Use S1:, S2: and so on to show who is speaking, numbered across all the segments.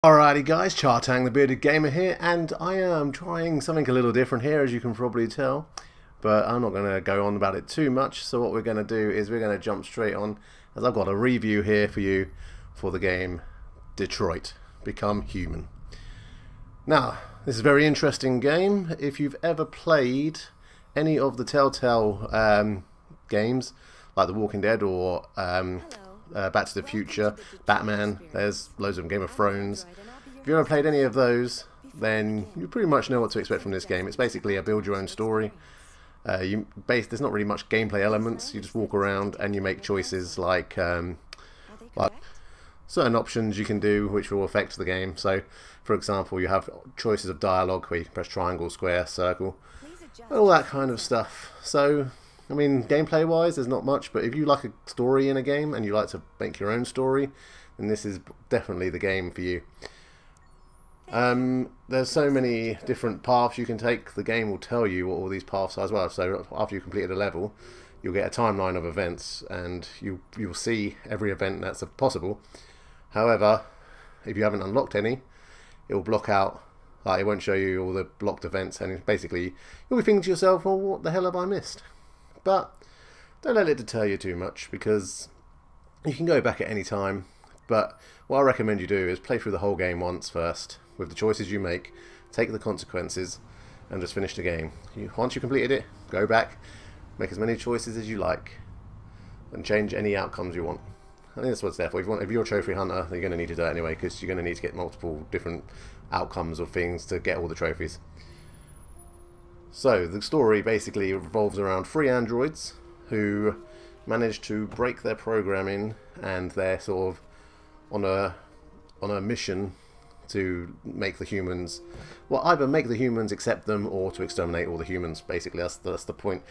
S1: Alrighty guys, CharTang the Bearded Gamer here, and I am trying something a little different here, as you can probably tell, but I'm not going to go on about it too much. So what we're going to do is we're going to jump straight on, as I've got a review here for you for the game Detroit Become Human. Now, this is a very interesting game. If you've ever played any of the Telltale games, like The Walking Dead or Back to the Future, Batman, there's loads of them, Game of Thrones. If you've ever played any of those, then you pretty much know what to expect from this game. It's basically a build your own story. There's not really much gameplay elements. You just walk around and you make choices like certain options you can do which will affect the game. So, for example, you have choices of dialogue where you can press triangle, square, circle, all that kind of stuff. So, I mean, gameplay wise there's not much, but if you like a story in a game and you like to make your own story, then this is definitely the game for you. There's so many different paths you can take. The game will tell you what all these paths are as well. So after you've completed a level, you'll get a timeline of events and you'll see every event that's possible. However, if you haven't unlocked any, it will block out, like it won't show you all the blocked events, and basically you'll be thinking to yourself, well, what the hell have I missed? But don't let it deter you too much, because you can go back at any time. But what I recommend you do is play through the whole game once first, with the choices you make, take the consequences, and just finish the game. Once you've completed it, go back, make as many choices as you like, and change any outcomes you want. I think that's what it's there for. If you're a trophy hunter, you're going to need to do that anyway, because you're going to need to get multiple different outcomes of things to get all the trophies. So the story basically revolves around three androids who manage to break their programming, and they're sort of on a mission to make the humans, well, either make the humans accept them or to exterminate all the humans. Basically, that's the point.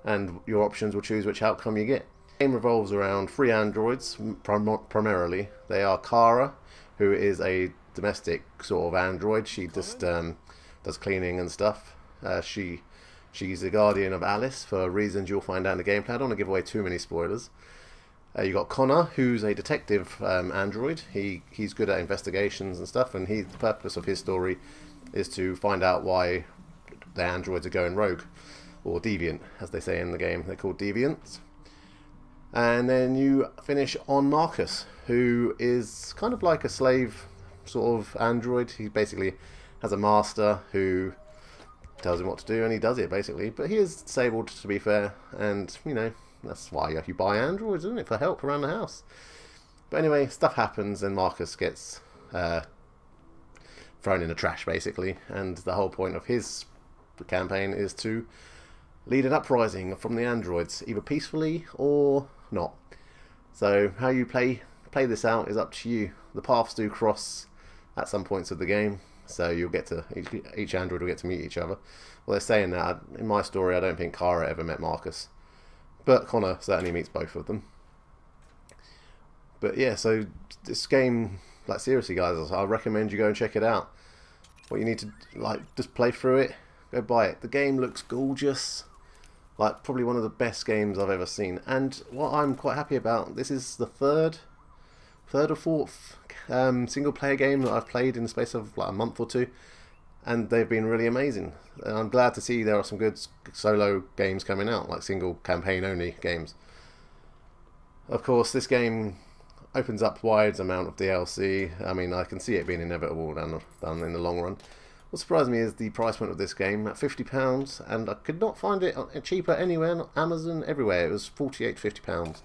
S1: And your options will choose which outcome you get. The game revolves around three androids primarily. They are Kara, who is a domestic sort of android. She just does cleaning and stuff. She's the guardian of Alice for reasons you'll find out in the gameplay. I don't want to give away too many spoilers. You got Connor, who's a detective android. He's good at investigations and stuff, and the purpose of his story is to find out why the androids are going rogue, or deviant, as they say in the game. They're called deviants. And then you finish on Marcus, who is kind of like a slave sort of android. He basically has a master who tells him what to do, and he does it basically. But he is disabled, to be fair, and you know, that's why you buy androids, isn't it, for help around the house. But anyway, stuff happens and Marcus gets thrown in the trash basically, and the whole point of his campaign is to lead an uprising from the androids, either peacefully or not. So how you play this out is up to you. The paths do cross at some points of the game, so you'll get to each android will get to meet each other. Well, they're saying that in my story I don't think Kara ever met Marcus, but Connor certainly meets both of them. But yeah, so this game, like seriously guys, I recommend you go and check it out. What you need to, like, just play through it, go buy it. The game looks gorgeous, like probably one of the best games I've ever seen. And what I'm quite happy about, this is the third or fourth single player game that I've played in the space of like a month or two, and they've been really amazing. And I'm glad to see there are some good solo games coming out, like single campaign only games. Of course, this game opens up wide amount of DLC. I mean, I can see it being inevitable down in the long run. What surprised me is the price point of this game at £50, and I could not find it cheaper anywhere, not Amazon, everywhere. It was £48 to £50.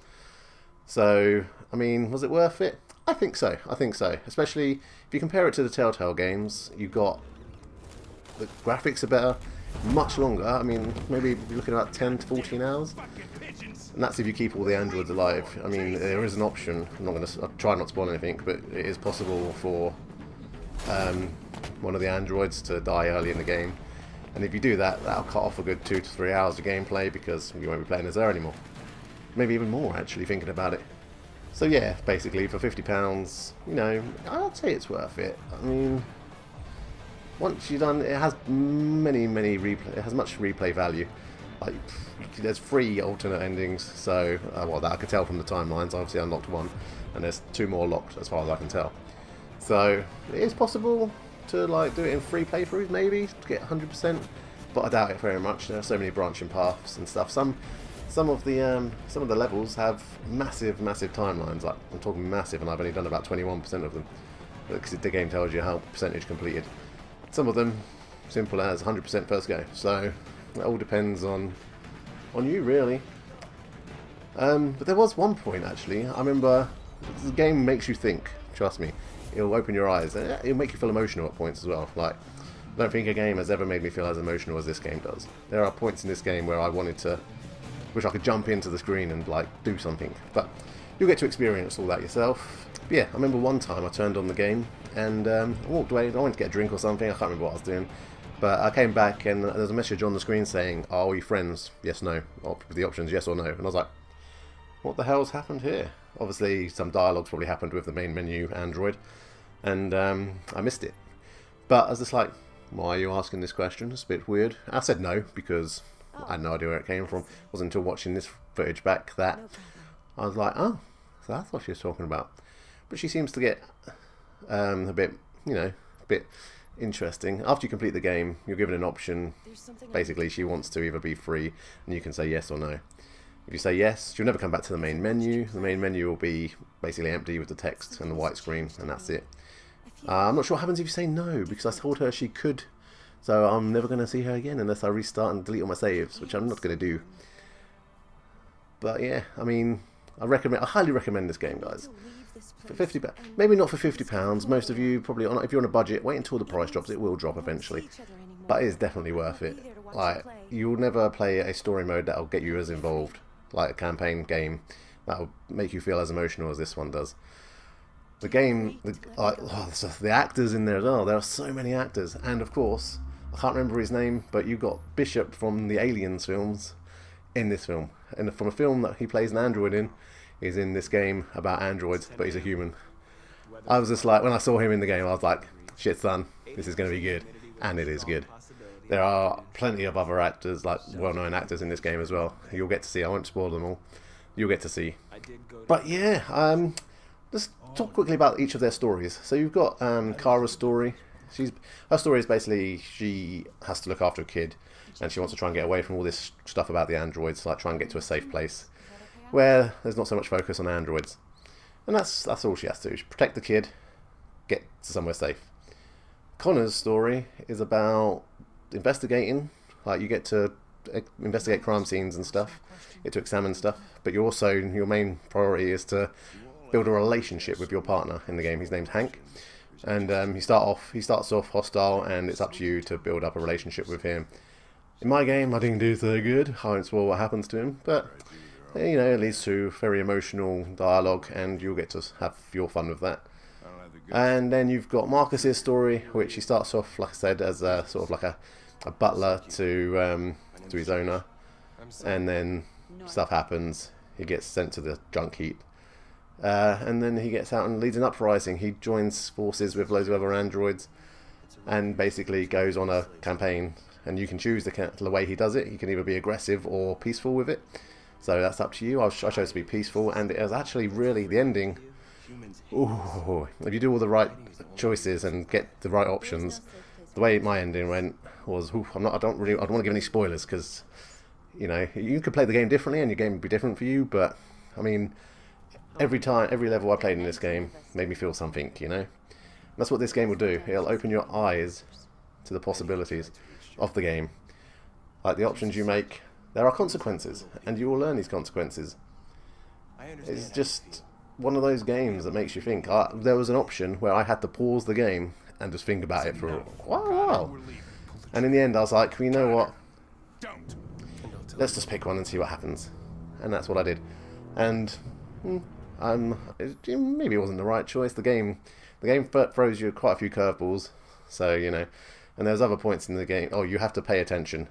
S1: So, I mean, was it worth it? I think so. I think so. Especially if you compare it to the Telltale games, you've got the graphics are better, much longer. I mean, maybe you're looking at about 10 to 14 hours, and that's if you keep all the androids alive. I mean, there is an option. I'll try not to spoil anything, but it is possible for one of the androids to die early in the game, and if you do that, that'll cut off a good 2 to 3 hours of gameplay, because you won't be playing as her anymore. Maybe even more, actually, thinking about it. So yeah, basically for £50, you know, I'd say it's worth it. I mean, once you're done, it has it has much replay value. Like, there's 3 alternate endings, so well, that I could tell from the timelines. I obviously unlocked one, and there's 2 more locked as far as I can tell. So it is possible to like do it in free playthroughs, maybe to get 100%, but I doubt it very much. There are so many branching paths and stuff. Some of the levels have massive timelines. Like I'm talking massive, and I've only done about 21% of them because the game tells you how percentage completed. Some of them simple as 100% first go. So it all depends on you really. But there was one point actually. I remember the game makes you think. Trust me, it'll open your eyes. It'll make you feel emotional at points as well. Like I don't think a game has ever made me feel as emotional as this game does. There are points in this game where I wish I could jump into the screen and like do something, but you'll get to experience all that yourself. But yeah, I remember one time I turned on the game and I walked away. I went to get a drink or something. I can't remember what I was doing, but I came back and there's a message on the screen saying, "Are we friends? Yes, no." With the options yes or no, and I was like, "What the hell's happened here?" Obviously, some dialogue's probably happened with the main menu Android, and I missed it. But I was just like, "Why are you asking this question? It's a bit weird." I said no because I had no idea where it came from. It wasn't until watching this footage back that I was like, oh, so that's what she was talking about. But she seems to get a bit, a bit interesting. After you complete the game, you're given an option. Basically, she wants to either be free, and you can say yes or no. If you say yes, she'll never come back to the main menu. The main menu will be basically empty with the text and the white screen, and that's it. I'm not sure what happens if you say no, because I told her she could. So I'm never going to see her again unless I restart and delete all my saves, which I'm not going to do. But yeah, I mean, I highly recommend this game, guys. For £50, maybe not for £50. Most of you probably, if you're on a budget, wait until the price drops. It will drop eventually, but it is definitely worth it. Like you'll never play a story mode that'll get you as involved, like a campaign game that'll make you feel as emotional as this one does. The game, the actors in there as well. There are so many actors, and of course, I can't remember his name, but you got Bishop from the Aliens films in this film, and from a film that he plays an android in, is in this game about androids, but he's a human. I was just like, when I saw him in the game, I was like, shit son, this is going to be good, and it is good. There are plenty of other actors, like well-known actors in this game as well. You'll get to see. I won't spoil them all. You'll get to see. But yeah, let's talk quickly about each of their stories. So you've got Kara's story. Her story is basically she has to look after a kid, and she wants to try and get away from all this stuff about the androids, like try and get to a safe place where there's not so much focus on androids. And that's all she has to do. She protect the kid, get to somewhere safe. Connor's story is about investigating. Like you get to investigate crime scenes and stuff, get to examine stuff, but you also, your main priority is to build a relationship with your partner in the game. His name's Hank. And he starts off hostile, and it's up to you to build up a relationship with him. In my game, I didn't do so good. I won't spoil what happens to him, but it leads to very emotional dialogue, and you'll get to have your fun with that. And then you've got Marcus's story, which he starts off, like I said, as a sort of like a butler to his owner, and then stuff happens. He gets sent to the junk heap. And then he gets out and leads an uprising. He joins forces with loads of other androids and basically goes on a campaign, and you can choose the way he does it. He can either be aggressive or peaceful with it, so that's up to you. I chose to be peaceful, and it was actually really the ending. Ooh, if you do all the right choices and get the right options, the way my ending went was, I don't want to give any spoilers, because you could play the game differently and your game would be different for you, but I mean, every level I played in this game made me feel something, That's what this game will do. It'll open your eyes to the possibilities of the game. Like the options you make, there are consequences, and you will learn these consequences. It's just one of those games that makes you think. There was an option where I had to pause the game and just think about it for a while. And in the end I was like, you know what? Let's just pick one and see what happens. And that's what I did. And maybe it wasn't the right choice. The game throws you quite a few curveballs, so and there's other points in the game. Oh, you have to pay attention.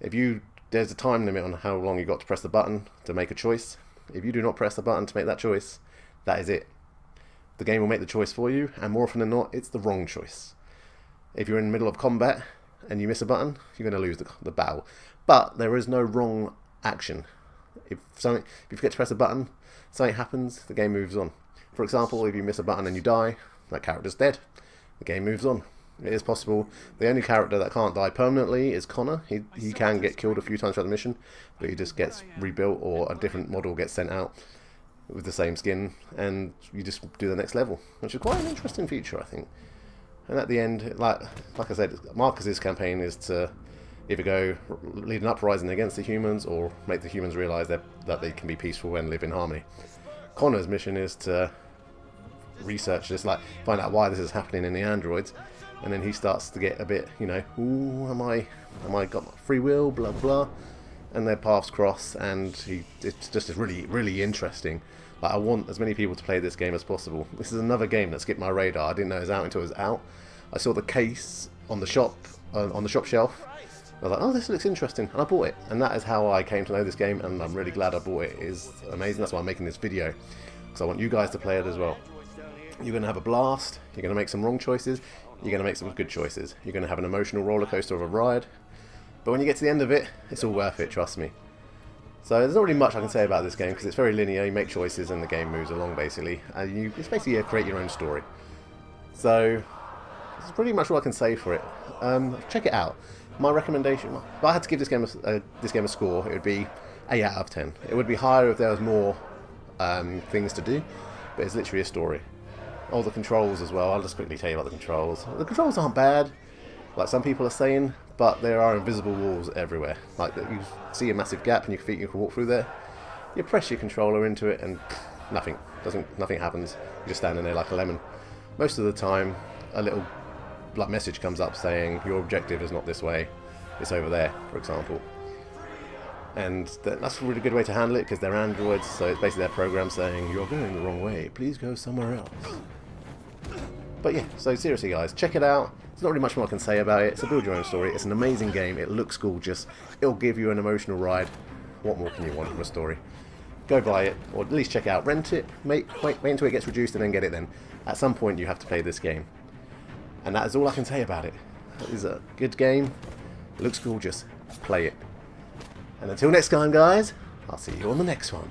S1: There's a time limit on how long you got to press the button to make a choice. If you do not press the button to make that choice, that is it. The game will make the choice for you, and more often than not, it's the wrong choice. If you're in the middle of combat and you miss a button, you're going to lose the battle. But there is no wrong action. If you forget to press a button, something happens, the game moves on. For example, if you miss a button and you die, that character's dead. The game moves on. It is possible. The only character that can't die permanently is Connor. He can get killed a few times throughout the mission, but he just gets rebuilt, or a different model gets sent out with the same skin, and you just do the next level, which is quite an interesting feature, I think. And at the end, like I said, Marcus's campaign is to either go lead an uprising against the humans, or make the humans realise that they can be peaceful and live in harmony. Connor's mission is to research this, like find out why this is happening in the androids, and then he starts to get a bit, you know, ooh, am I got my free will, blah blah, and their paths cross, and it's just really, really interesting. Like, I want as many people to play this game as possible. This is another game that skipped my radar. I didn't know it was out until it was out. I saw the case on the shop shelf. I was like, oh, this looks interesting, and I bought it. And that is how I came to know this game, and I'm really glad I bought it. It is amazing. That's why I'm making this video, because I want you guys to play it as well. You're going to have a blast. You're going to make some wrong choices. You're going to make some good choices. You're going to have an emotional roller coaster of a ride. But when you get to the end of it, it's all worth it, trust me. So there's not really much I can say about this game, because it's very linear. You make choices and the game moves along, basically. And it's basically create your own story. So that's pretty much what I can say for it. Check it out. My recommendation, if I had to give this game a score, it would be 8 out of 10. It would be higher if there was more things to do, but it's literally a story. Oh, the controls as well. I'll just quickly tell you about the controls. The controls aren't bad, like some people are saying, but there are invisible walls everywhere. Like, you see a massive gap and you think you can walk through there. You press your controller into it and nothing happens. You're just standing there like a lemon. Most of the time, a little message comes up saying your objective is not this way, it's over there, for example. And that's a really good way to handle it, because they're androids, so it's basically their program saying you're going the wrong way, please go somewhere else. But yeah, so seriously guys, check it out. There's not really much more I can say about it. It's a build your own story. It's an amazing game. It looks gorgeous. It'll give you an emotional ride. What more can you want from a story? Go buy it, or at least check it out. Rent it. Wait until it gets reduced and then get it then. At some point you have to play this game. And that is all I can say about it. It is a good game. It looks gorgeous. Play it. And until next time guys, I'll see you on the next one.